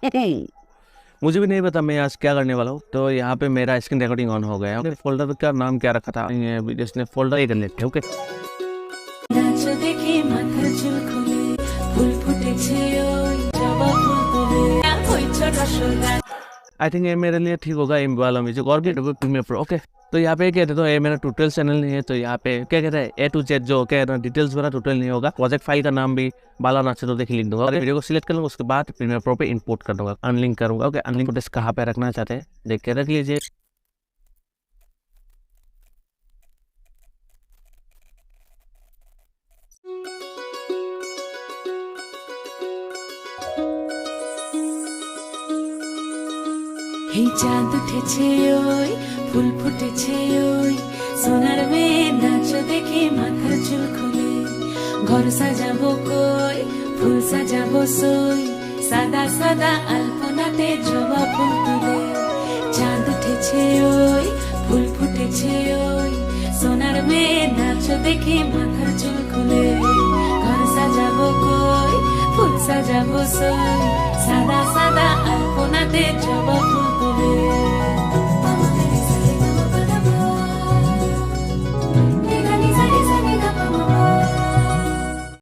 मुझे भी नहीं पता मैं आज क्या करने वाला हूँ। तो यहाँ पे मेरा स्क्रीन रिकॉर्डिंग ऑन हो गया है। फोल्डर का नाम क्या रखा था, ये जिसने फोल्डर ये कर लेते हैं। ओके, आई थिंक ये मेरे लिए ठीक होगा। ये वाला म्यूजिक और भी प्रीमियर प्रो। ओके, तो यहाँ पे क्या कहते हैं, ये मेरा ट्यूटोरियल चैनल नहीं है, तो यहाँ पे क्या कहते हैं A to Z जो क्या है डिटेल्स वाला ट्यूटोरियल नहीं होगा। प्रोजेक्ट फाइल का नाम भी बाला नाचे तो देखिए लिख दूंगा। वीडियो को सिलेक्ट कर लूंगा, उसके बाद प्रीमियर प्रो पे इंपोर्ट कर दूंगा, अनलिंक करूंगा। ओके, अनलिंक फुटेज कहाँ पे रखना चाहते हैं देख के रख लीजिए। এই চাঁদ উঠেছে ওই ফুল ফুটেছে ওই সোনার মেয়ে নাচ দেখে মাথার চুল খুলে ঘর সাজাবো কই ফুল সাজাবো সই সাদা সাদা আলপনাতে জবা ফুল তুলে চাঁদ উঠেছে ওই ফুল ফুটেছে ওই সোনার মেয়ে নাচ দেখে মাথার চুল খুলে ঘর সাজাবো কই ফুল সাজাবো সই সাদা সাদা আলপনাতে জবা